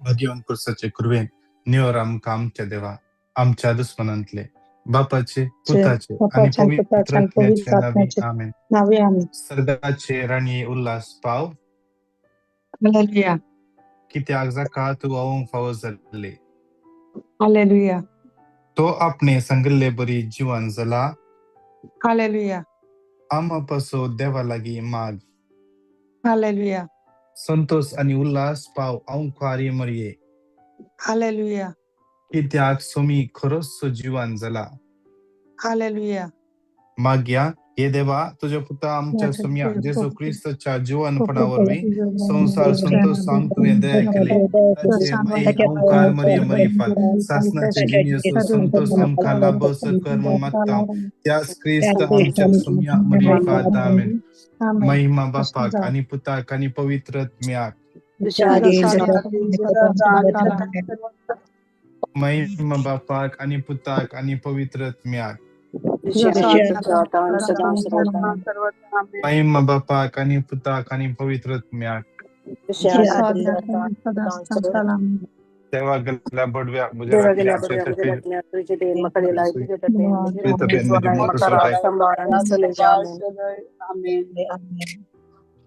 भगवान पुरुषाचे कृपेन निवर आमका आमच्या देवा आमच्या दुश्मनांतले बापाचे पुताचे आणि पवित्र आत्म्याचे नावे आमेन. नावे आमेन. सर्गाचे राणी उल्हास पाव हालेलुया किती आगजा का तू आऊन फावज झाले हालेलुया तो आपणे संगल्ले बरी जीवन जला हालेलुया आमापासो देवा लागी माग हालेलुया संतोष आणि उल्हास पाव आऊन ख्वारी मरिये हालेलुया किती आग सोमी खरोस जीवन जला हालेलुया माग्या ये देवा तुझ्या पुता आमच्या सम्या जेसू ख्रिस्ताच्या जीवनपणावर मी संसार संतोष सांगतो दया केले त्याचे माई ओंकार मरिय मरिफात शासनाचे गिनियसो संतोष आमका लाभस कर्म मागता त्यास ख्रिस्त आमच्या सम्या मरिफात आमेन. महिमा बापाक आणि पुताक आणि पवित्र आत्म्याक महिमा बापाक आणि पुताक आणि पवित्र आत्म्याक महिमा बापाक आणि पुताक आणि पवित्र आत्म्याक तेव्हा गल्ला बडव्या मुझे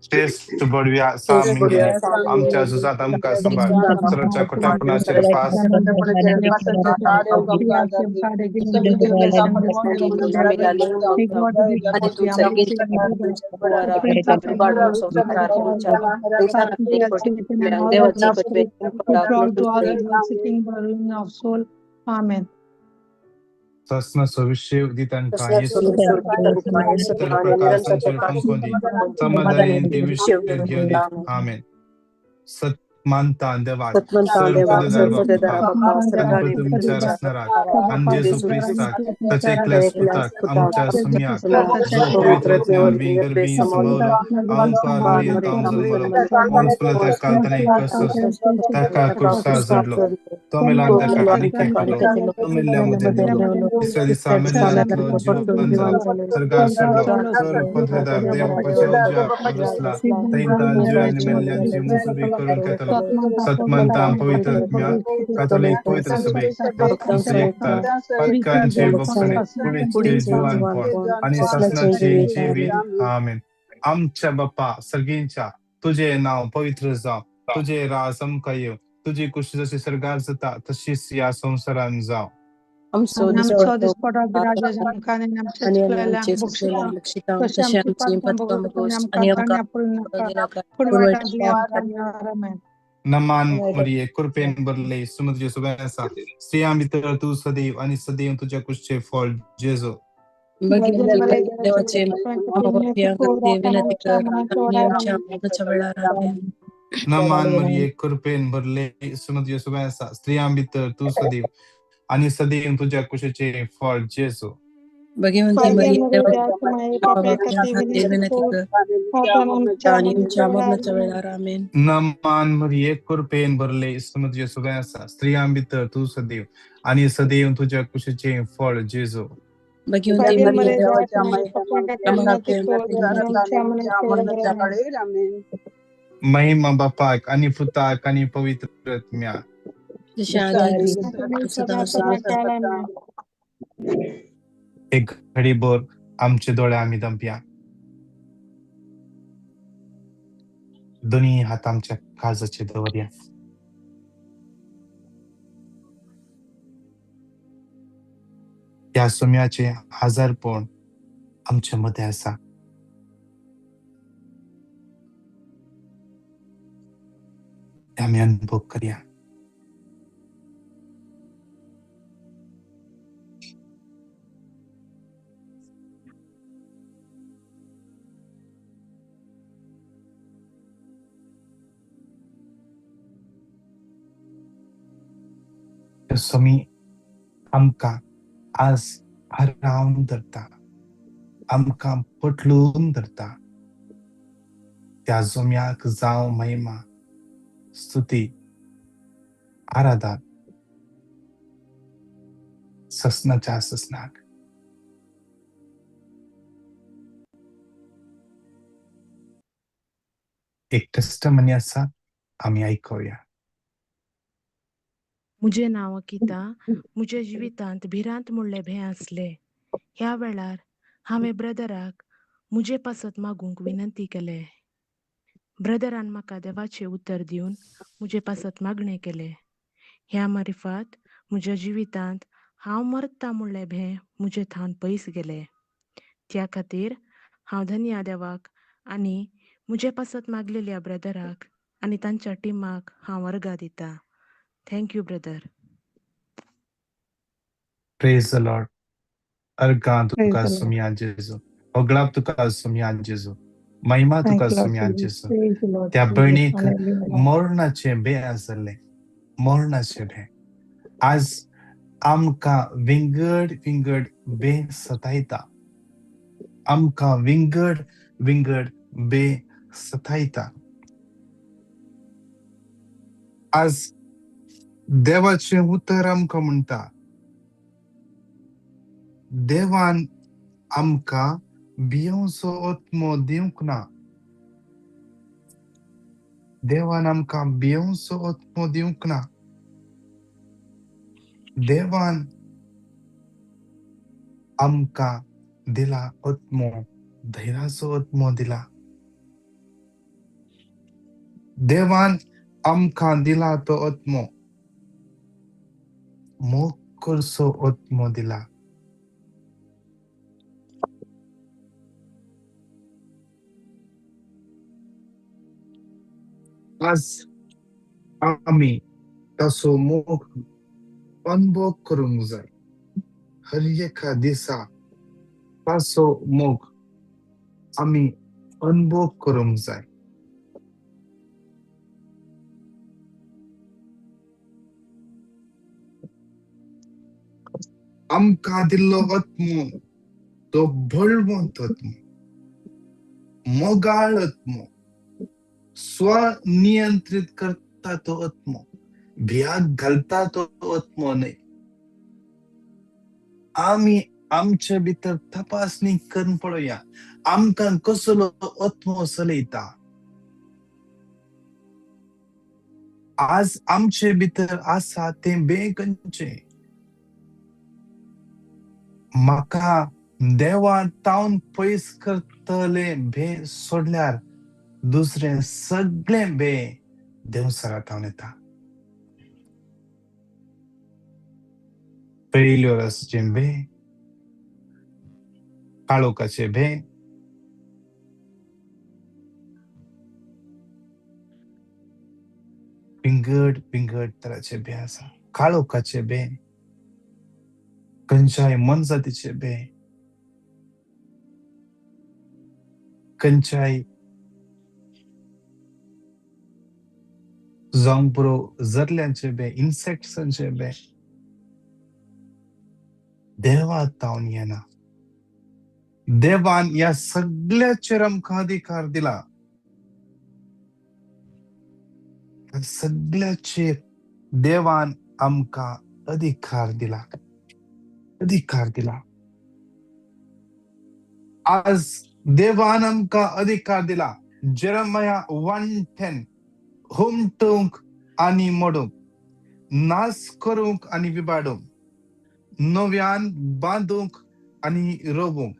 श्रेष्ठ बडव्या सामने आमच्या सुजात आमका संभाळ सुरक्षा कुटापणाचे पास ससना सविशे उदितांका येसु तर प्रकाश संचल पंकोंदी समाधानी दिविश घेऊन आमेन. सत्मानता देवा सर्व पददार बाप्पा आणि तुमच्या रचणारात आणि जेसू ख्रिस्ताक त्याचे क्लेस पुताक आमच्या सम्याक जो पवित्रत्वावर विंगर बी समोर आंकार मरिय ताम जन्मलो ओंस्पलता काल्तने कसस ताका कुर्सा जडलो तो मिलान ताका आणि केकलो तो मिल्यामध्ये देवलो तिसऱ्या दिवसा मिल्यांतलो जीवन झालो सरकार सडलो सर्व पदवेदार देवाच्या उज्या पडसला तैंता जीवन मिल्यांची मुसुबी करून केतलो सत्मंता पवित्र कॅथोलिक पवित्र सभे भक्तीचे एकता पक्कांचे बक्षणे पुढे जीवनपण आणि शासनाचे जीवित आमेन. आमच्या बाप्पा सगळ्यांच्या तुझे नाव पवित्र जाव तुझे राज आमका येव तुझी कुशी जशी सरकार जाता तशीच या संसारान जाव नमान मरिये कृपेन बरले सुमध्य सुबैसा स्त्रियां भीतर तू सदैव आणि सदैव तुझ्या कुशचे फळ जेजो नमान मरिये कृपेन भरले सुमध्य सुबैसा स्त्रियां भीतर तू सदैव आणि सदैव तुझ्या कुशचे फळ जेजो नमान मरिये कृपेन भरले सुमध्य सुबैसा स्त्रियां भीतर तू सदैव आणि सदैव तुझ्या कुशचे फळ जेजो महिमा बापाक आणि पुताक आणि पवित्र आत्म्याक एक घडी बोर आमचे डोळे आम्ही दंप्या दोन्ही हात आमच्या काळजाचे दवरया. या सोम्याचे हजारपण आमच्या मध्ये असा आम्ही अनुभव करूया. स्वामी आमका आज हरावून धरता आमका पटलून धरता त्या जोम्याक जाव महिमा स्तुती आराधना ससनाच्या ससनाक एक टेस्टमनी असा आम्ही ऐकूया. मुझे नावकिता मुझे जिवितांत भिरांत म्हणले भे आसले. ह्या वेळार हांवें ब्रदराक मुझे पासत मागूंक विनंती केले. ब्रदरान म्हाका देवाचे उत्तर दिवन मुझे पासत मागणें केले. ह्या मारिफात म्हज्या जिवितांत हांव मरता म्हणले भे मुझे थावन पयस गेले. त्या खातीर हांव धन्य देवाक आनी मुझे पासत मागलेल्या ब्रदराक आनी तांच्या टिमाक हांव वर्गा दिता. Thank you brother. Praise the Lord. Argan Praise tuka the Lord. sumyan Jesu. Oglap tuka sumyan Jesu. Mahima Thank Tuka you, Lord sumyan Jesus. Jesu. Praise the Lord त्या Jesus. बहिणीक Hallelujah, Lord. मोरणाचे बे आसले. मोरणाचे बे. आज आमकां विंगड विंगड बे सतायता. आमकां विंगड विंगड बे सतायता. आज देवाचे उतर आमकां म्हणटा. देवान आमकां भियोंसो आत्मो दिवंक ना. देवान आमकां भियोंसो आत्मो दिवंक ना. देवान आमकां दिला आत्मो, धैर्याचो आत्मो दिला. देवान आमकां दिला तो आत्मो, मोकळसो आत्मो दिला. आज आमी ताचो मोग अनुभव करूंक जाय. हर एका दिसा ताचो मोग आमी अनुभव करूंक जाय. आमकां दिल्लो आत्मो तो बळवंत आत्मो, मोगाळ आत्मो, स्वनियंत्रित करता तो आत्मो, भियाक घालता तो आत्मो न्हय. आमी आमचे भितर तपासणी करून पळोवया. आमकां कसलो आत्मो चलयता. आज आमचे भितर आसा तें बेगंचे. म्हाका देवा तावन पयस करतले भे सोडल्यार दुसरे सगळे बे देवसरा तावन येता. फेल्युअर्सचे बे, काळोखाचे बे, विंगड विंगड तराचे बे आसा. काळोखाचे बे, खंयच्याय मनजातीचे बे, खंयच्याय जावंक पुरो जरल्यांचे बे, इन्सेक्ट्सांचे बे देवा तावन येना. देवान ह्या सगळ्याचेर आमकां अधिकार दिला. सगळ्याचेर देवान आमकां अधिकार दिला. अधिकार दिला. आज देवान आमकां अधिकार दिला. जेरमाया 1:10 हुमटूंक आनी मोडूंक, नाश करूंक आनी विबाडूंक, नव्यान बांदूंक आनी रोवूंक.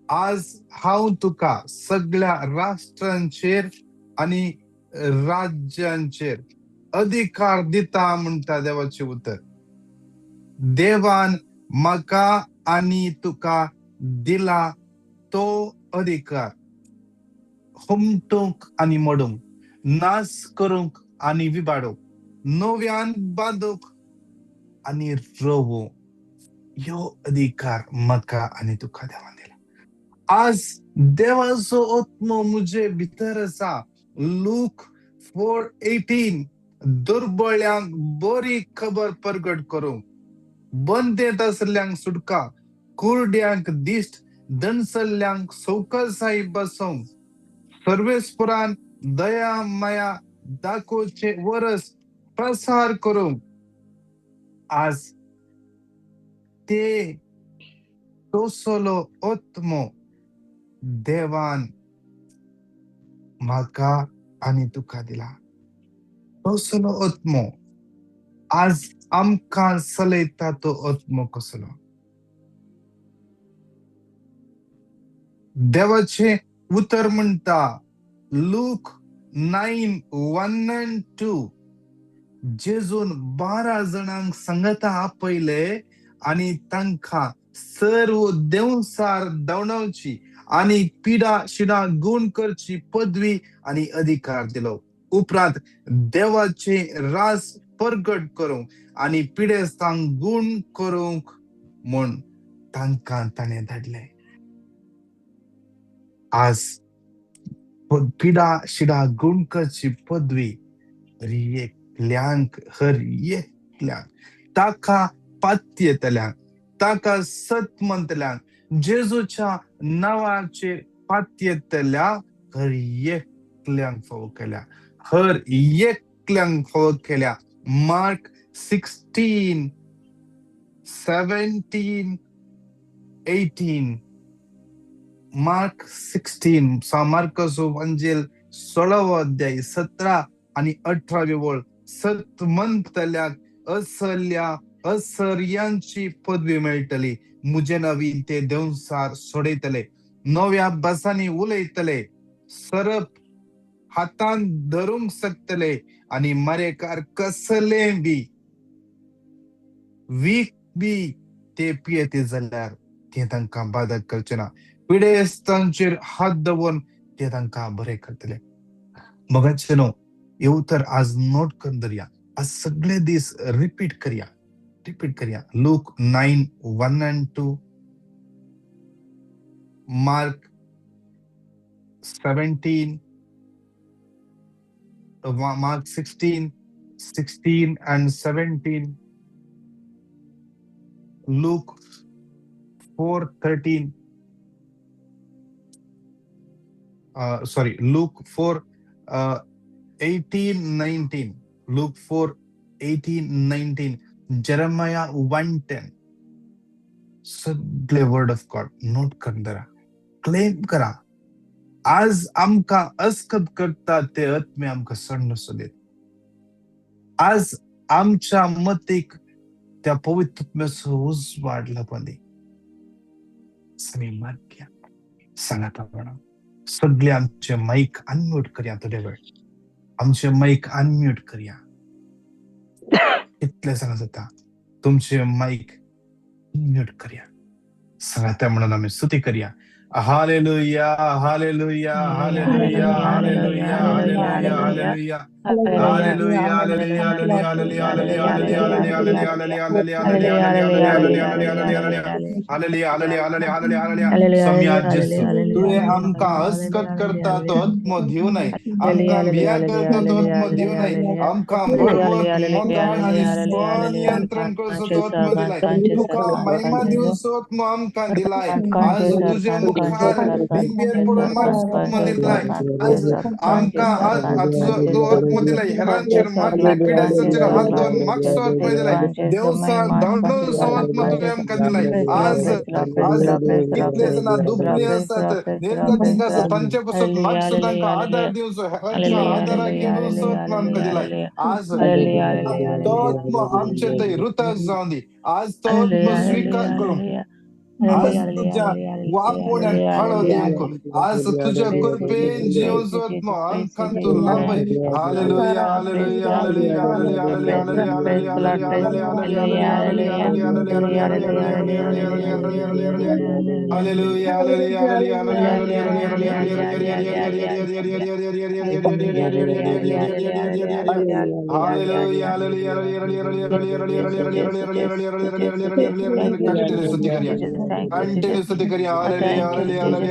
आज हांव तुका सगळ्या राष्ट्रांचेर आनी राज्यांचेर अधिकार दिता म्हणटा देवाचे उतर. देवान म्हाका आनी तुका दिला तो अधिकार. हुमटूंक आनी मोडूंक, नाश करूंक आनी विबाडूंक, नव्यान बांदूंक आनी रोवूंक. ह्यो अधिकार म्हाका आनी तुका देवान दिला. आज देवाचो आत्मो मुजे भितर आसा. लूक 4:18 दुर्बळ्यांक बरी खबर प्रगट करूंक, बंदेंत आसल्ल्यांक सुटका, कुरड्यांक दिश्ट, दणसल्ल्यांक सौकसाई बसोवंक, सर्वेस्पुरान दया माया दाखोवचे वरस प्रसार करूंक. आज ते तोसलो आत्मो देवान म्हाका आनी तुका दिला. तोसलो आत्मो आज आमकां चलयता तो आत्मो कसलो. देवाचे उतर म्हणटा लूक 9:1-2 जेजून 12 जाणांक संगता आपयले आनी तांकां सर्व देवसार धांवडावची आनी पिडा शिडा गुण करची पदवी आनी अधिकार दिलो. उपरांत देवाचे राज परगट करूंक आनी पिडेस्तांक गुण करूंक म्हूण तांकां ताणें धाडले. आज पिडा शिडा गुण करची पदवी हर एकल्यांक ताका पातयेतल्यांक ताका सतमंतल्यांक जेजूच्या नांवाचेर पातयेतल्यांक हर एकल्यांक फावो केल्या. हर एकल्यांक फावो केल्या. मार्क 16:17-18 मार्क 16 मार्काचो वंजेल 16 अध्याय 17 आनी 18 वळ सतमंतल्यांक असर्यांची पदवी मेळटली. मुजे नवीन ते देवसार सोडयतले, नव्या भासांनी उलयतले, सरप हातान धरूंक शकतले आनी मरेकार कसले बी वीक बी ते पियेते जाल्यार ते तांकां बाधक करचे ना. पिडेस्तांचेर हात दवरून ते तांकां बरे करतले. मोगाचे न्हू, येऊ तर आज नोट करून धरया. आज सगळे दीस रिपीट करया. Look 9:1-2 mark 17 mark 16:16-17 look 4:13 look 4:18-19 look 4:18-19 Jeremiah 1:10 सगळे वर्ड ऑफ गॉड नोट करून धरा. क्लेम करा. आज आमकां अस्कत करता ते आत्मे आमकां सण नसो देत. आज आमच्या मतीक त्या पवित्र आत्म्याचो उजवाड लाभून दी. मागया सांगाता म्हणून सगळे आमचे माईक अनम्यूट करया. थोडे वेळ आमचे माईक अनम्यूट करया. कितले सांगा जाता तुमचे माईक अनम्यूट करया. सांगाता म्हणून आम्ही स्तुती करया. Hallelujah hallelujah hallelujah hallelujah hallelujah hallelujah तुवें आमकां अस्कत करता तो आत्मो दिवं न्हय, आमकां भिया करता तो आत्मो दिवं न्हय, आमकां भरभर मोगान आनी स्वनियंत्रण करचो तो आत्मो दिलाय. तुका महिमा दिवचो आत्मो आमकां दिलाय. आज तुजे मुखार बिंबेर पडून मागचो आत्मो दिलाय. आज आमकां तुजो तो आत्मो दिलाय. हेरांचेर मागले पिडेस्तांचेर हात दवरून मागचो आत्मो दिलाय. देवसार धांवडोचो आत्मो तुवें आमकां दिलाय. आज कितले जाणां दुखणी आसात, निर्गतीक आसात, तांचे पासून मागचो तांकां आदार दिवचो, हेरांच्या आदाराक घेवचो आत्मो आमकां दिलाय. आज तो आत्मो आमचे थंय रुतास जावं दी. आज तो आत्मो स्वीकार करूंक, आज तुझ्या वापवण्यात फाळो दिवंक, आज तुझ्या कृपेन जिवचो आत्मो आमकां तूं लाभय. Hallelujah hallelujah hallelujah hallelujah hallelujah hallelujah hallelujah continue स्तुति करिए. Hallelujah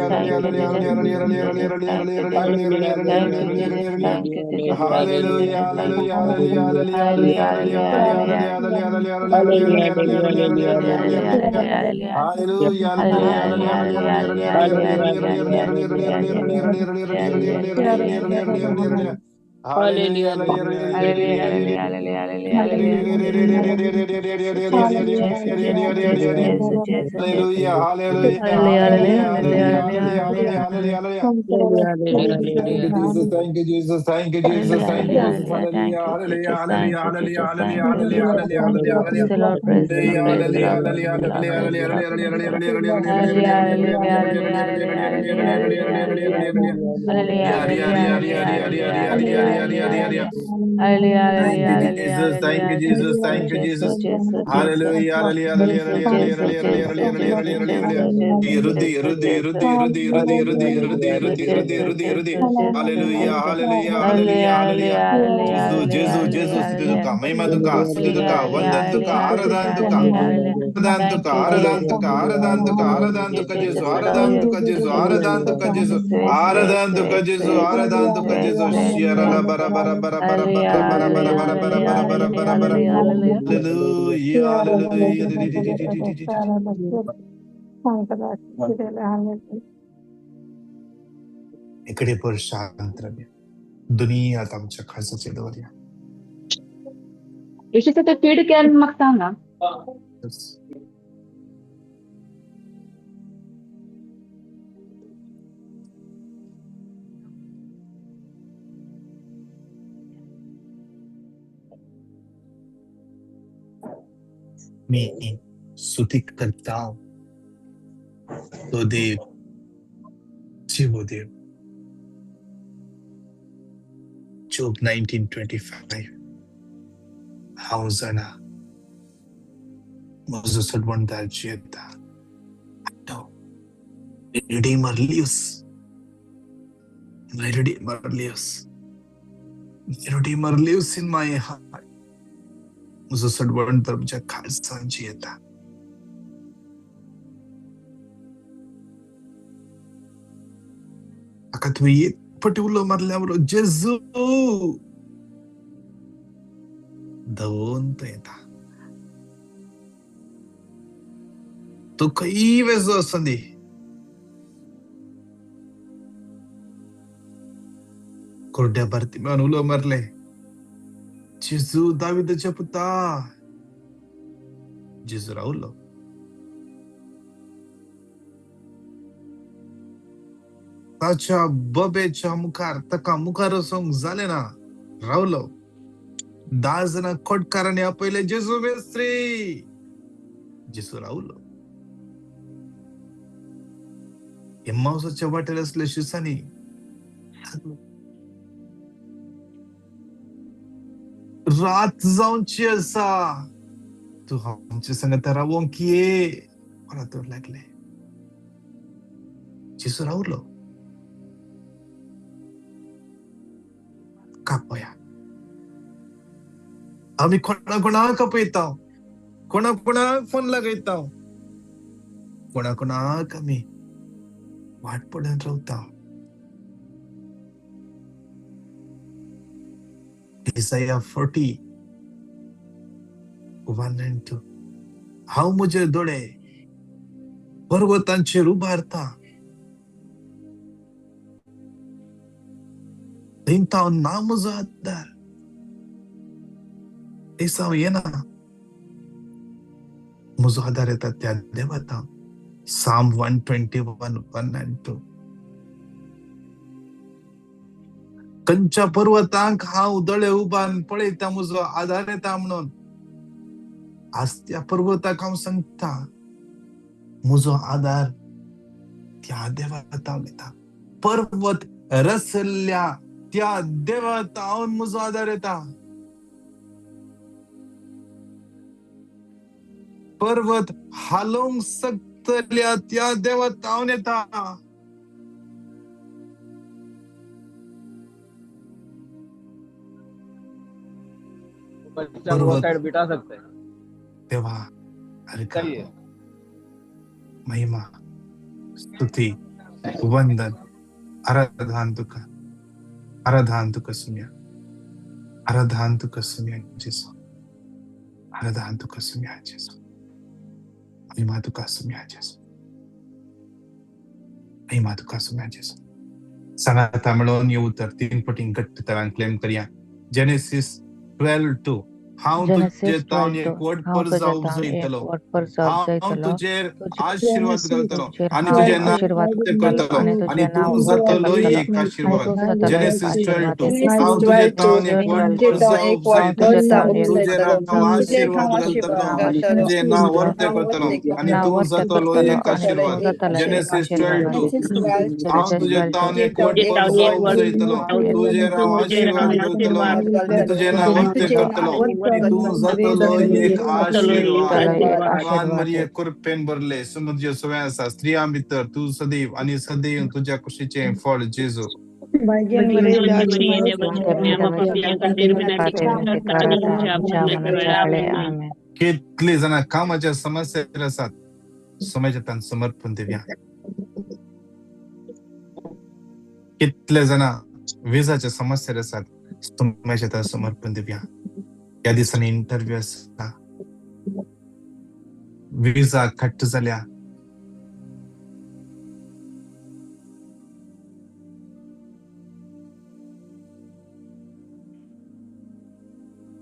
hallelujah hallelujah hallelujah hallelujah hallelujah hallelujah hallelujah hallelujah hallelujah Hallelujah. Thank you, Jesus. Thank you, Jesus. Thank you, Jesus. Thank you, Jesus. Hallelujah. Hallelujah. Hallelujah. Hallelujah. Hallelujah. Hallelujah. Hallelujah. Praise the Lord, praise the Lord, praise the Lord, praise the Lord, praise the Lord, praise the Lord. Hallelujah, hallelujah, hallelujah, hallelujah, hallelujah, hallelujah, hallelujah, hallelujah, hallelujah, hallelujah, hallelujah, Thank hallelujah, you, hallelujah, Jesus. Thank hallelujah, you, Jesus. Jesus, Thank you, Jesus, Jesus. Jesus, Jesus. Hallelujah. Hallelujah. Hallelujah. Jesus, Jesus, Hallelujah. Jesus, Jesus, Hallelujah. Jesus, Jesus, Rudy, Jesus, Rudy, Jesus. Rudy, Rudy, Rudy, Rudy, Rudy, Jesus, Rudy, Rudy, Jesus, Rudy, Rudy. Jesus, Jesus, Hallelujah. Jesus. Hallelujah. Hallelujah. Hallelujah, Hallelujah. hallelujah, Jesus, hallelujah, Jesus, hallelujah, Jesus, स्तुति hallelujah. तुका, महिमा तुका, स्तुति Hallelujah, तुका, hallelujah, वंदन तुका, hallelujah, आराधन hallelujah, Tuka, hallelujah, hallelujah. आराधन Thank Tuka, you, आराधन Jesus. Tuka, आराधन Tuka, आराधन Tuka, Jesus, Jesus, we love आराधन you. Tuka, Jesus, आराधन Tuka, Jesus, Sweet, sweet, आराधन Tuka, sweet, Jesus, sweet, आराधन Tuka, sweet, Jesus, sweet, शियरला sweet. bara bara bara bara Hallelujah, bara bara bara hallelujah, bara bara hallelujah, bara bara hallelujah, bara bara. hallelujah, hallelujah. Hallelujah, hallelujah. इकडे पर शांत रहा. दुनियात आमच्या खालचं दौऱ्या. Ishita te feed can maktanga. मी स्तुति करता हूं तो देव जीवो देव. Job 19:25. Hausana Moses had won that Jeta. No, Redeemer lives. My Redeemer lives. My Redeemer lives in my heart. Moses had won the Khalsa Jeta. Akatwi particular marlamro Jesu. Dawn Teta. तो कई वेळेस असंदी कोरड्या भरती उलो मरले जेजू दाविदाच्या पुता जेजू राहुलो ताच्या बबेच्या मुखार तका मुखार सोंग झाले ना राहुलो 10 जण खोटकाराने आपले जेजू मेस्त्री जेजू राहुलो एम्माऊसाच्या वाटेला असले शिसानी रात जाऊनची असा तू आमच्या संगत राहून किये मला तर लागले जेजू राहुलो कापया आम्ही कोणा कपयता कोणा फोन लगायता कोणा आम्ही वाट पडून रावता Isaiah 40 1 and 2. हांव म्हजे दोळे पर्वतांचेर उबारता थंय हांव ना म्हजो आदार थंयस हांव येना म्हजो आदार येता त्या देवात हांव Psalm 121 1 and 2. कंच्या पर्वतांक हांव दोळे उबारून पळयता म्हजो आदार येता म्हणून आज त्या पर्वताक हांव सांगता म्हजो आदार त्या देवात हांव घेता पर्वत रसल्या त्या देवात हांव म्हजो आदार येता पर्वत हालोंक सकतल्या त्या देवात हांव येता पर्वत साइड बिठा सकते हैं देवा अरे का महिमा स्तुति वंदन आराधन तुका सुनिया जेसु आराधन तुका सुनिया जेसु महिमा तुका सुनिया जेसु सांगाता मेळोन हे उतर 3 पटी घट्ट तरान क्लेम करया. जेनेसिस 12:2 हांव तुजे Genesis तावन 12:2 एक वट हांव पर तुझ्या जावंक तावन एक जायतलो. वट पर जावंक हांव जायतलो. तुजेर तुजे आशीर्वाद घालतलो तुजेर आनी हांव तुजें नांव आशीर्वाद वर्ते करतलो करतलो आनी आनी तुजें नांव तूं वर्ते जातलो करतलो एक आनी आशीर्वाद. तूं जातलो एक जेनेसिस आशीर्वाद. 12:2 हांव तुजे तावन एक वट Genesis पर 12:2 जावंक हांव तुझ्या जायतलो. तावन एक तुजेर वट पर हांव जावंक आशीर्वाद जायतलो. घालतलो हांव तुजें आशीर्वाद नांव घालतलो वर्ते करतलो तुजें आनी नांव तूं वर्ते जातलो करतलो एक आनी तूं आशीर्वाद. जातलो एक जेनेसिस आशीर्वाद. 12:2 हांव Genesis तुजे 12:2 तावन एक वट पर हांव जावंक तुझ्या जायतलो. तावन एक तुजेर हांव आशीर्वाद घालतलो आनी तुजें नांव वर्ते करतलो आनी तूं जातलो एक आशीर्वाद. जातलो एक देवान आशीर्वाद. मरिये कृपेन भरले सुमध्य सुवासा स्त्रियां भितर तूं सदैव आनी सदैव तुज्या कुशीचें फळ जेजू. Amen. कितले जाणां कामाच्या समस्येर आसात सोम्याच्या तान समर्पण दिवया. कितले जाणां विजाच्या समस्येर आसात सोम्याच्या तान समर्पण दिवया. ह्या दिसांनी इंटरव्यू आसा, विजा कट जाल्या.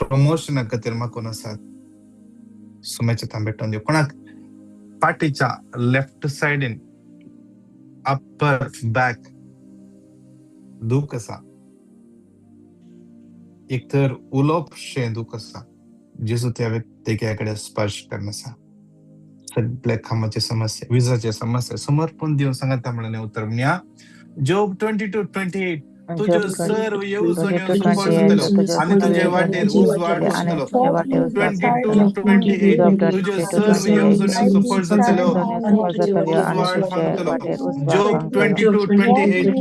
प्रमोशना खातीर मागून आसात सोम्याच्या तान भेटोवन दिवं. कोणाक फाटीच्या लेफ्ट सायडीन अप्पर बॅक दूख आसा, एक तर उलोवपशें दूख आसा, जेजू त्या व्यक्तीकडे स्पर्श करनासा. सगळे कामाचे समस्या, विजाचे समस्या समर्पण दिवन सांगाता म्हणून उत्तर म्हणया. जॉब 22:28 तुझो Job सर्व येवजण 22:28 सफळ जातलो तुझ्यो आनी सर्व तुजे येवजण वाटेर सफळ उजवाड जातले आनी पडटलो. तुझ्या वाटेर उजवाड पडटलो. 22:28 Job तुझ्यो 22:28 सर्व येवजण्यो सफळ जातल्यो येवजण सफळ आनी तुजे जातल्यो आनी उजवाड तुझे फांकतलो. वाटेर उजवाड जॉब पावतलो. 22:28 Job तुझो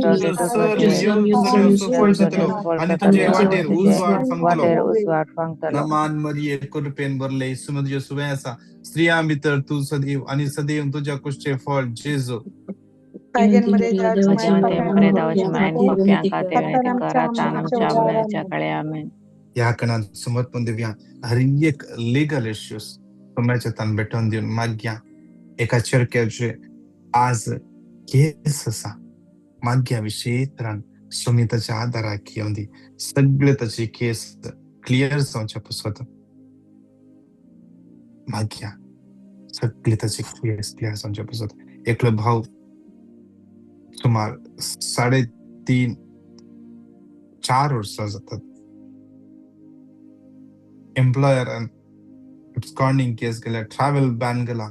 सर्व 22:28 येवजण्यो तुझ्यो सफळ येवजण जातलो सफळ आनी तुजे जातल्यो आनी वाटेर तुझे उजवाड फांकतलो. वाटेर उजवाड पावतलो. नमान मरिये कृपेन भरले सुमध्य सुवासा स्त्रियां भितर तूं सदैव आनी सदैव तुज्या कुशीचें फळ जेजू. Maria Maria dawaci main papi angkat dengan dikeratan amcamnya cakale amin. ह्या कणान समर्पण दिवया. हर एक लिगल इश्यूज सोम्याच्या तान भेटोवन दिवन मागया. एका चर्केचे आज केस आसा, मागया विशेषतरान सुमिताच्या आदाराक येवन दी. सगळे ताची केस क्लियर जावचे पसत मागया. सगळे ताची केस क्लियर जावचे पसत. एकलो भाव सुमार 3.5-4 वर्सां जातात. एम्प्लॉयरान absconding केस केल्या, ट्रॅव्हल बॅन केला.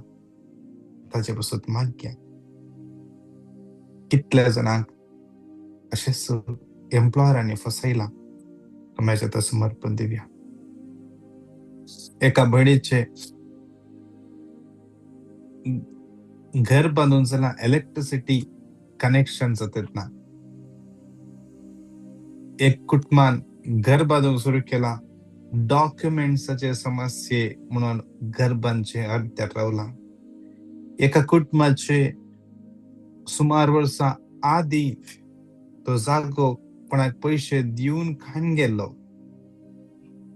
ताचे पसत मागया. कितल्या जाणांक अशेंच एम्प्लॉयरांनी फसयला सोम्याच्या तान समर्पण दिवया. एका भयणीचे घर बांदून जाल्यार इलेक्ट्रिसिटी कनेक्शन जातात ना. एक कुटुंबान घर बांदूंक सुरू केला, डॉक्युमेंट्साचे समस्ये म्हणून घर बांदचे अर्ध्यार रावला. एका कुटुंबाचे सुमार वर्सां आदी तो जागो कोणाक पैसे दिवन खाण गेल्लो,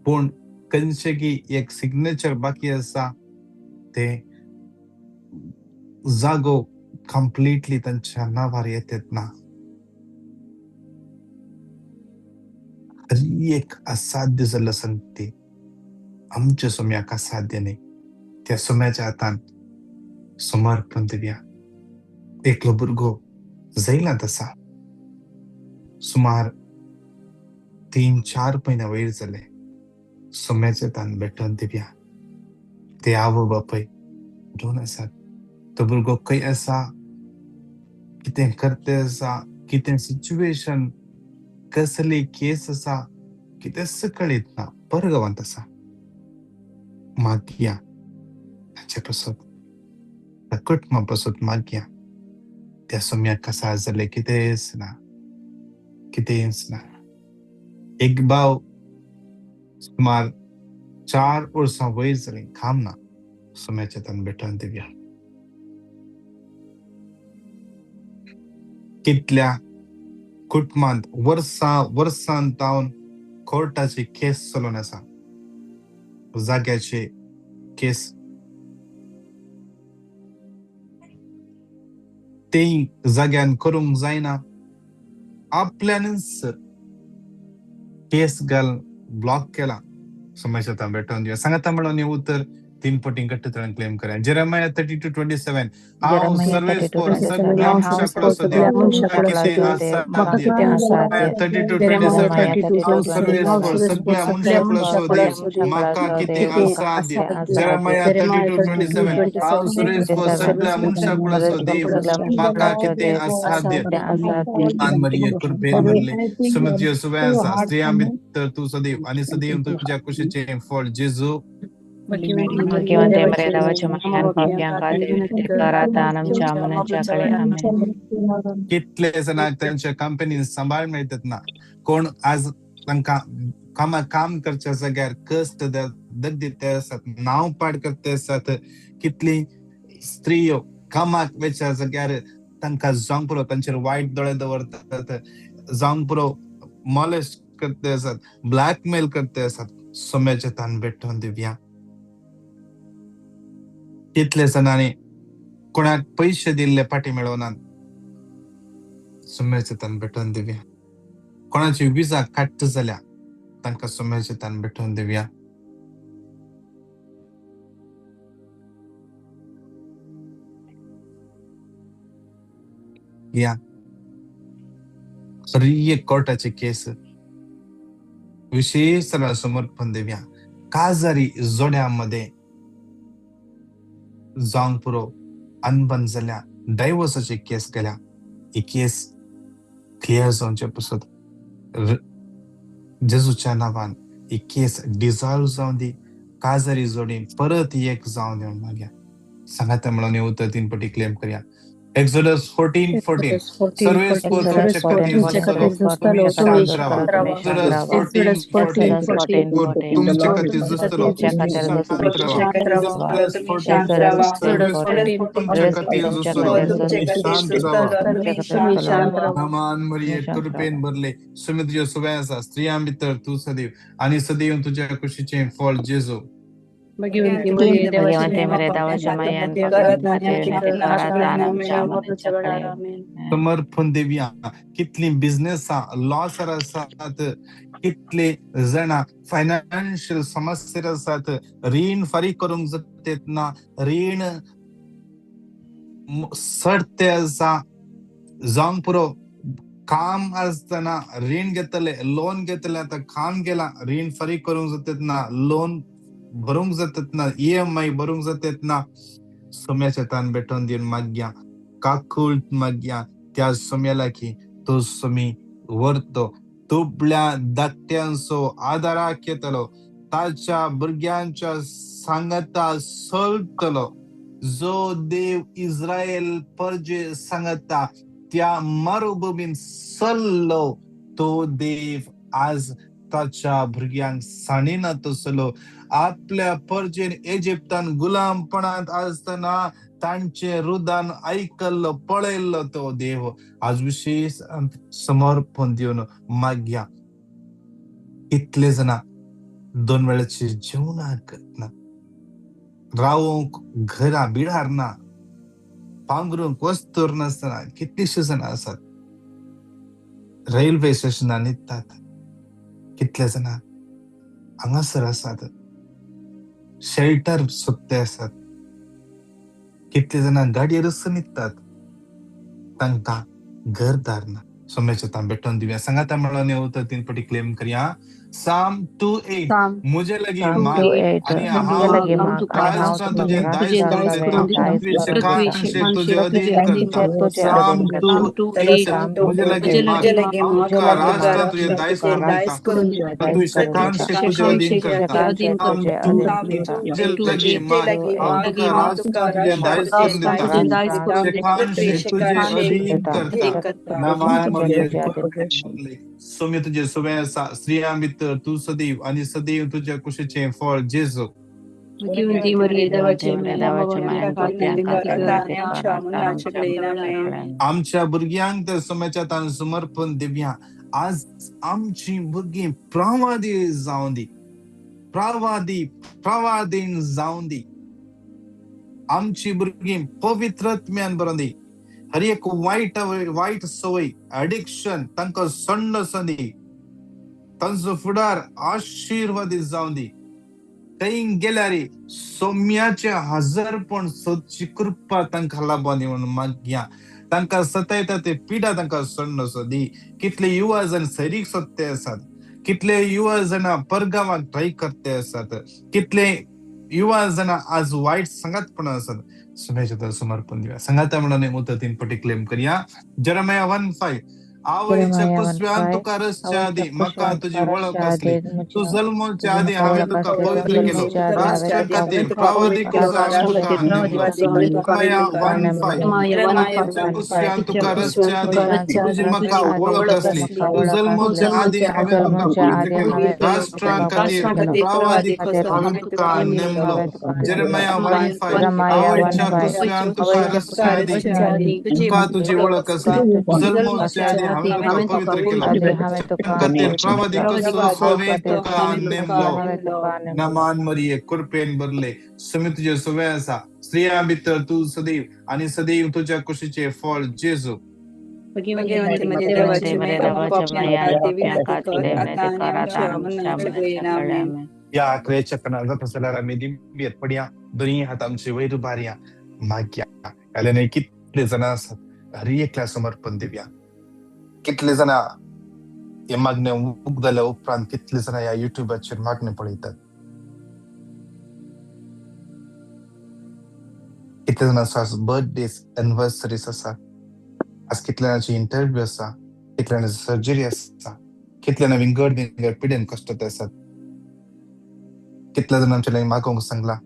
पूण खंयचे की एक सिग्नेचर बाकी आसा ते जागो कंप्लीटली तांच्या नांवार येतात ना. एक असाध्य जाल्लो संगती आमच्या सोम्याक असाध्य न्ही. त्या सोम्याच्या हातान समर्पण दिवया. एकलो भुरगो जैलांत आसा, सुमार 3-4 म्हयने वयर जाले. सोम्याच्या हातान भेटोवन दिवया. ते आवय बापूय दोन आसात. तो भुरगो खंय आसा, कितें करते आसा, कितें सिच्युएशन, कसली केस आसा, कितेंच कळीत ना. परगांवांत आसा. मागया ताचे पसत, त्या कुटुंबा पसत मागया. त्या सोम्याक कसा जालें कितेंच ना, कितेंच ना. एक भाव सुमार 4 वर्सां वयर जालीं, काम ना. सोम्याच्या हातान भेटोवन दिवया. कितल्या कुटुंबांत वर्सां तावन कोर्टाची केस चलून आसा, जाग्याची केस. ते जाग्यान करूंक जायना आपल्यानंच केस घाल ब्लॉक केला समस्या ता भेटून दिया सांगा म्हणून उत्तर 3 पटी कट्ट तळण क्लेम करा जेरेमिया 32:27 हांव सर्वेस्पर सगळ्या मनशाकडे सदैव किती असाध्य 32:27 हांव सर्वेस्पर सगळ्या मनशाकडे सदैव माका किती असाध्य जेरेमिया 32:27 हांव सर्वेस्पर सगळ्या मनशाकडे सदैव माका किती असाध्य मान मरिये कृपेन भरले सुमतिय सुबैसा स्त्रियां भितर तू सदैव आणि सदैव तुझ्या कुशीचे फळ जेजू Bhagavante Maredavacha Mahan Bhavyanka Devite Karatanam Chamunachakale Amen. कितले जणांक त्यांच्या कंपनी सांभाळ मिळतात ना कोण आज तांकां काम करच्या जाग्यार कष्ट दग दिते असतात नाव पाड करते असतात कितली स्त्रियो कामाक वेच्या जाग्यार तांकां जावंक पुरो तांचेर वायट दोळे दवरतात जावंक पुरो मॉलेस्ट करते असतात ब्लॅकमेल करते असतात सोम्याचे तान भेटून दिव्या कितले जणांनी कोणाक पैसे दिल्ले पाठी मेळोनात सोम्याचे तान भेटून दिव्या कोणाची विजा काट्ट जाल्या तांकां सोम्याचे तान भेटून दिव्या या खरी कोर्टाची केस विशेष समर्पण देव्या काजारी जोड्यामध्ये जावंक पुरो अनबन जाल्या डायव्हर्साची केस केल्या ही केस क्लियर जावचे पसत जेजूच्या नावान ही केस डिझॉल्व जावन दी काजारी जोडी परत एक जावन देऊन मागया सांगात म्हणून उत्तर 3 पटी क्लेम करूया Exodus 14:14 सर्वेस्पर तुमचे खातीर जुस्तलो तुम्ही शांत रावा Exodus 14:14 तुमचे खातीर जुस्तलो शांत रावा Exodus 14:14 तुमचे खातीर जुस्तलो तुम्ही शांत रावा नमान मरिये कृपेन भरले सुमित्रिय सुबैसा स्त्रियां भितर तू सदैव आणि सदैव तुझ्या कुशीचे फळ जेजू Bhagavante Maredavacha Mahan समर्पण देव्या कितली बिझनेस लॉस आसात कितले जण फायनान्शियल समस्या आसात रीण फारीक करूंक जातात ना रीण सडते आसा जावंक पुरो काम आसतना रीण घेतले लोन घेतले आता काम गेला रीण फारीक करूंक जातात ना लोन भरूंक जातात ना EMI भरूंक जातात ना सोम्याच्या तान भेटून दिवन माग्या काकूळ माग्या त्या सोम्याला की तो सोमी वर्तो तुपल्या धाकट्यांचो आदाराक येतलो ताच्या भुरग्यांच्या सांगता चलतलो जो देव इस्रायल परजे सांगता त्या मरुभूमीन चल्लो तो देव आज ताच्या भुरग्यांक साणीना तसलो आपल्या परजेन इजिप्तान गुलामपणात असताना तांचे रुदान ऐकल्लो पळयल्लो तो देव आज विशेष समर्पण दिवन माग्या कितले जना 2 वेळेचे जेवणाक ना रावूंक घरा बिडार ना पांघरूंक वस्तूर नासतना कितलीशे जण आसात रेल्वे स्टेशनार न्हिदतात कितले जण हांगासर आसात शेल्टर सोदते आसात कितले जण गाडयेर न्हिदतात तांकां घरदार ना सोम्याचे तां भेटून दिव्या सांगाता म्हणून उत्तर 3 पटी क्लेम करूया Psalm 2:8 मुझे लगी माग आणि हांव काळजान तुझे दायज करून देता पृथ्वीचे तुझे अधीन करता Psalm 2:8 मुझे लगी माग हांव राष्ट्रान तुझे दायज करून देता तू शेकांशे तुझे अधीन करता Psalm 2:8 मुझे लगी माग हांव राष्ट्रान तुझे दायज करून देता शेकांशे तुझे अधीन करता नमान मरिये सोम्य तुझे सुबैसा स्त्रियां भितर तू सदैव आणि सदैव तुझ्या कुशीचे फळ जेजू Bhagavante Maredavacha आमच्या भुरग्यांक तर सोम्याच्या तान समर्पण दिव्या आज आमची भुरगीं प्रवादी जावन दी प्रवादीन जावन दी आमची भुरगीं पवित्रात्म्यान भरून दी हर एक वाईट सवय ऍडिक्शन तांकां सण्ण दी तांचो फुडार आशीर्वादीत जावं दी थंय गेल्यार सौम्याचे हजरपण सोदची कृपा तांकां लाभों दी म्हणून मागया तांकां सतायता ते पिडा तांकां सण्ण दी कितले युवा जण सैरीक सोदते आसात कितले युवा जण परगावाक ट्राय करते आसात कितले युवा जण आज वाईट संगतपण आसात सुमेच्या समर्पण दिवया संगाता म्हणून मुद्दतीन पटी क्लेम करया जेरेमिया 1:5 आवयच्या कुसव्यान तुका रसच्या आदी म्हाका तुजी वळख असली तू जल्माच्या आदी हांवें तुका पवित्र केलो राष्ट्रा खातीर प्रावादिक हांवें तुका नेमलो जेरेमिया 1:5 आवयच्या कुसव्यान तुका रसच्या आदी तुजी म्हाका वळख असली तू जल्माच्या आदी हांवें तुका पवित्र केलो राष्ट्रा खातीर प्रावादिक हांवें तुका नेमलो जेरेमिया 1:5 आवयच्या कुसव्यान तुका रसच्या आदी तुका तुजी वळख असली तू जल्माच्या आदी हांवें तुका पवित्र केलो खातीर प्रावादिक हांवें तुका नेमलो नामान मरिये कृपेन भरले सुमी तुजे सवय आसा स्त्रिया भितर तू सदैव आणि सदैव तुझ्या कुशीचे फळ जेजू या आखरेच्या कणा जाता जाल्यार आमी दिव्यत पडया दोनी हात आमचे वयर उबारया मागया याले कितले जाण आसात हर एकल्या समर्पण दिवया कितले जाण हे मागणे उक जाल्या उपरांत कितले जाण ह्या युट्यूबाचेर मागणे पळयतात कितले जाणांचो बर्थडेज एनिवर्सरीज आसा आज कितल्याची इंटरव्यू आसा कितल्याची सर्जरी आसा कितल्या विंगड पिड्यान कश्टात आसात कितल्या जाणांचे लागीं मागोवंक सांगला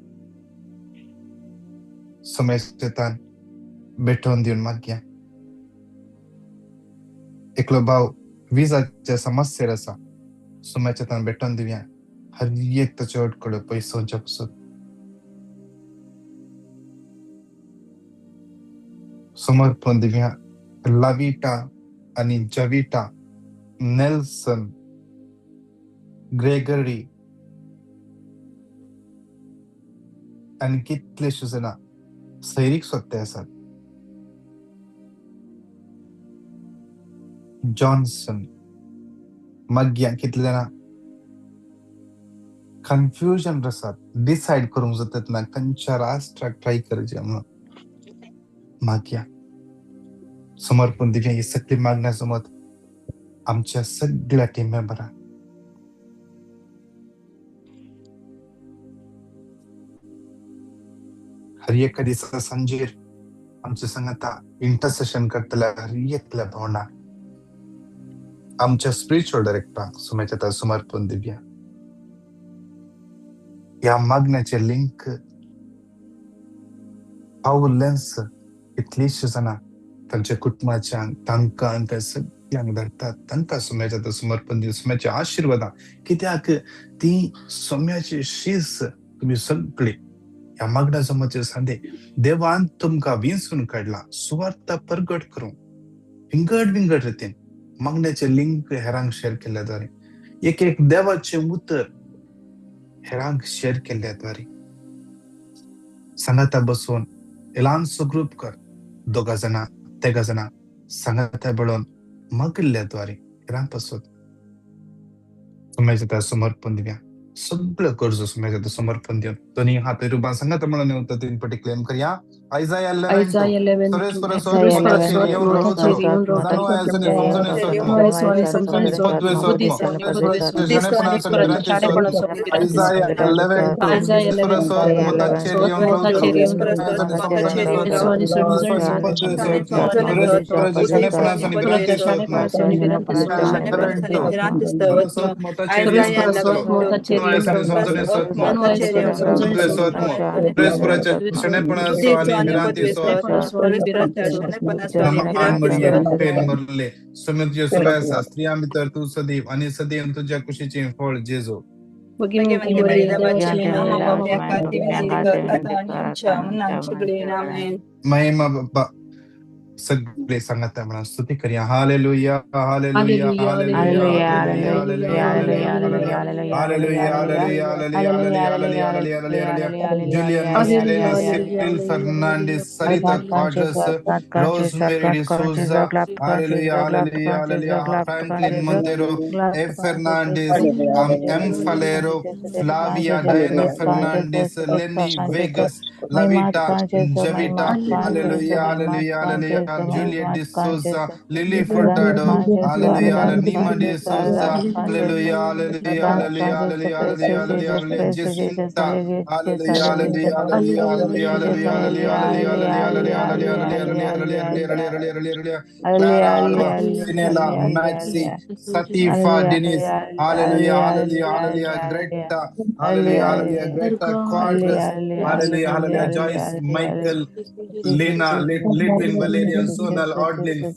समयतान भेटोवन दिवन मागया एकलो भाव विजाच्या समस्येर आसा सुम्याच्या तान भेटोवन दिवया हर एक ताचे अडकडे पयसोच्या पासून समर्पण दिवया लाविटा आणि जविटा नेल्सन ग्रेगरी आणि कितलेशे जाणा सैरीक सोदते आसात जॉन्सन मागया कितले जाणा कन्फ्युजन आसात डिसाइड करूंक जातात ना खंयच्या राष्ट्राक ट्राय करचे म्हणून मागया समर्पण दिवया ही सगळी मागण्या समज आमच्या सगळ्या टीम मेंबरांक हर एका दिसा सांजेर आमच्या संगता इंटरसेशन करतल्या हर एकल्या भावनाक आमच्या स्पिरिच्युअल डायरेक्टराक सुमेच्या समर्पण दिवया या मागण्याचे लिंक पावलेंस कितलीशी जाणा तांच्या कुटुंबाच्या तांकां सगळ्यांक धाडटात तांकां सुम्याच्या समर्पण दिवया सुम्याच्या आशिर्वादां कित्याक ती सुम्याची शीस तुम्ही सगळी ह्या मागण्या जमाचे सांदे देवान तुमकां विंचून काडला सुवार्ता प्रगट करूं विंगड रितीन मागण्याचे लिंक हेरांक शेअर केल्याद्वारे एक देवाचे उतर हेरांक शेअर केल्याद्वारे सांगाता बसवून ल्हानसो ग्रुप कर दोगा जाणां तेगा जाणां सांगाता बळोवन मागिल्ल्याद्वारे हेरांक बसवत सुम्याच्या समर्पण दिवया सगळं कर्ज सुम्याच्या समर्पण दिवन दोन्ही हात रुबान सांगाता म्हणून येऊन तीन पटी क्लेम करया आयजाया 11 स्त्रिया भितर तू सदैव आणि सदैव तुझ्या कुशीचे फळ जेजो महिमा बाप्पा सगळे सांगता म्हणा स्तुती करूया. Hallelujah hallelujah hallelujah hallelujah hallelujah hallelujah hallelujah hallelujah hallelujah. Julian Mascarenhas, Cyril Fernandes, Sarita Quadras, Rosemary de Souza, Hallelujah, Hallelujah, Hallelujah, Franklin Montero, A. Fernandes, M. Falero, Flavia Diana Fernandes, Lenny Vegas, Lavita, Javita, Hallelujah, Hallelujah, Hallelujah, Juliet de Souza, Lily Furtado, Hallelujah, Nima de Souza, Hallelujah, Hallelujah, Hallelujah, Hallelujah, Hallelujah, Hallelujah, Jacinta, Hallelujah, hallelujah, hallelujah, hallelujah, hallelujah, hallelujah, hallelujah, hallelujah, Clara Alva, Sinela, Maxi, Satifa, Denise, hallelujah, hallelujah, hallelujah, Greta, hallelujah, hallelujah, Greta Quadras, hallelujah, hallelujah, Joyce, Michael, Lena, Litwin, Valerian, Sonal, Audlin,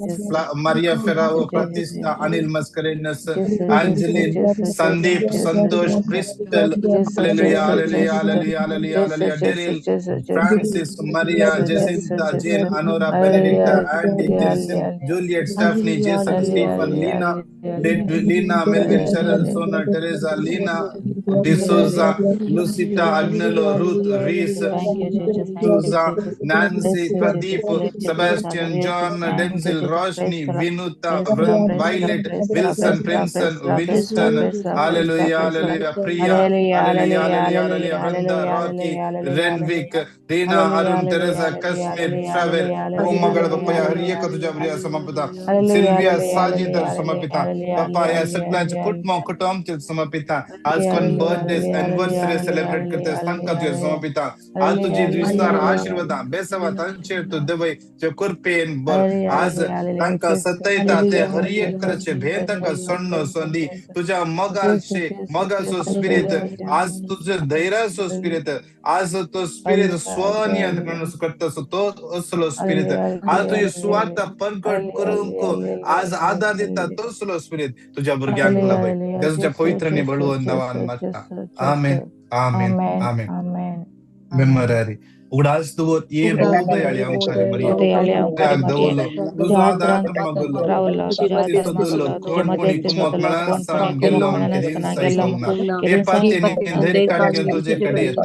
Maria Ferrao, Pratista, Anil Mascarenhas, Angeline, Sandeep, Santosh, Crystal, hallelujah, hallelujah, hallelujah, hallelujah, hallelujah, Daryl, Francis, Maria, Jacinta, Jane, Anora, Benedicta, Andy, Jason, Juliet, Stephanie, Jason, Stephen, Lena, Lena, Melvin, Cheryl, Sona, Teresa, Lena, D'Souza, Lucita, Agnello, Ruth, Reese, Suza, Nancy, Pradeep, Sebastian, John, Denzel, Roshni, Vinuta, Violet, Wilson, Princeton, Winston, hallelujah, hallelujah, Priya, hallelujah, hallelujah, hallelujah, Vranda, Rocky, Renvik, Rina, Arun, Teresa, Kashmir, Traver, O मगळ बाप्पा या हर एक तुझ्या Priya समर्पिता, Sylvia, Sajid समर्पिता, बाप्पा या सगळ्यांचे कुटुंबाचे समर्पिता. आज कोण birthday anniversary celebrate करते सांगता तुझ्या समर्पिता. आज तुझी विस्तार आशीर्वाद बेसवा तांचे तू देवय जे कृपेन बर आज तांका सतयता ते हर एक करचे भेन तांका सोडणं सोंदी तुझ्या मगासो स्पिरिट आज तुझं धैर्यासो स्पिरिट आज तो स्पिरिट स्वनियंत्रण करतसो तो असलो स्पिरिट आज तुझे स्वार्थ प्रकट करूंक आज आधार दिता तोसलो स्पिरिट तुझ्या भुरग्यांक लाभय तुझ्या पवित्रने बळवून नावान मागता. आमेन आमेन आमेन. Memorare. उडास दुवत ये बहुदयाळी अंकारे मरिये त्याग दवलो तुझो आधार मगलो शक्ती सदलो कोण कोणी कुमकला सांग गेलो म्हणते दिन सैकोंगना हे पाते ने धैर्य काढके तुझेकडे येता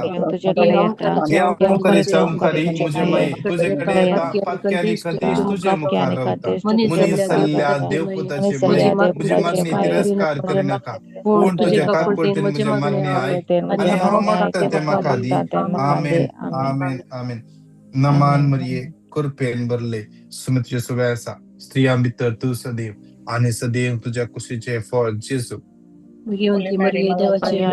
हे अंकारे चमकारी मुझे मय तुझेकडे येता पक्क्याने कधीच तुझे मुखार रवता मुनी सल्ल्या देवपुताचे मय मुझे मागणी तिरस्कार करू नका कोण तुझे काकुळतीन मुझे मागणी ऐक आणि हा मागता ते माका दी. आमेन आमेन आमेन. नमान मरिये कृपेन भरले सुमित येसुव्यासा स्त्रिया भितर तू सदैव आणि सदैव तुझ्या कुशीचे फळ जेसू घेऊन मरिये देवाची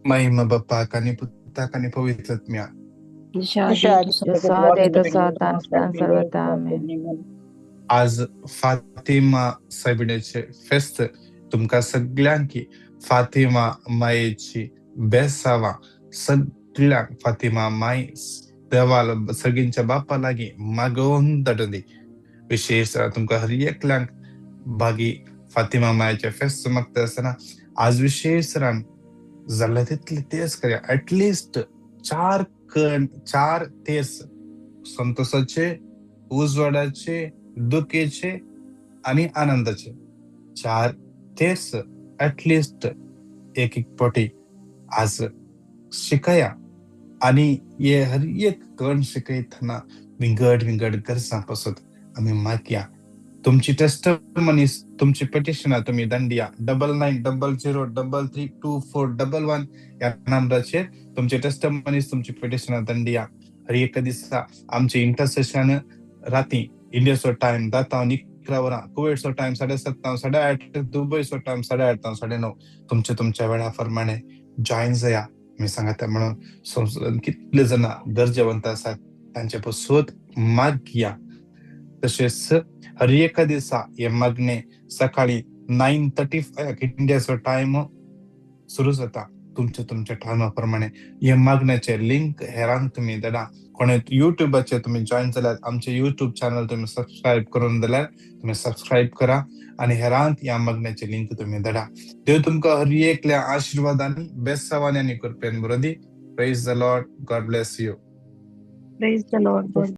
महिमा बाप्पा कानी पुत्ता कानी पवित्रात्म्या आज फातिमा सायबिणेचे फेस्त तुमका सगळ्यांकी फातिमा मायेची बेसावा सगळ्यांक फातिमा माय देवाला सगळ्यांच्या बापा लागी मागवून दडदी. विशेष तुमका हर एकल्यांक बागी फातिमा मायेचे फेस्त मागता असताना आज विशेष रान झालं तितले तेच करूया. ऍटलिस्ट 4 तेस संतोषाचे उजवाडाचे दुःखेचे आणि आनंदाचे 4 तेस ऍटलिस्ट एक पोटी आज शिकया आणि ये हर एक कण शिकयतना विंगड गरजा पासत आम्ही मागया. तुमची टेस्टमनीज तुमची पेटिशनां तुम्ही दंडिया 9900332411 या नंबराचेर तुमचे टेस्टमनीज तुमची पेटिशनां दंडिया. हर एक दिसा आमचे इंटरसेशन राती इंडियाचो टाइम 10 वरां, कुवेटचो टाइम 7:30 8:30, दुबयचो टाइम 8:30 9:30 तुमच्या वेळा प्रमाणे जॉईन जाया. मी सांगता म्हणून संशोधन कितले जण गरजेवंत आसात तांचे पासून मागया. तसेच हर एका दिसा हे मागणे सकाळी 9:35 इंडियाचो टाइम सुरू जाता. तुमच्या टायमाप्रमाणे हे मागण्याचे लिंक हेरांक तुम्ही धाडा. कोणी युट्यूबाचे तुम्ही जॉईन जाल्यार आमचे युट्यूब चॅनल तुम्ही सबस्क्राईब करून दिल्यार तुम्ही सबस्क्राईब करा आणि हेरांक या मागण्याचे लिंक तुम्ही धाडा. देव तुमका हर एकल्या आशीर्वादांनी बेसावानी आणि कृपेन बरोदी. Praise the Lord. God bless you. Praise the Lord. God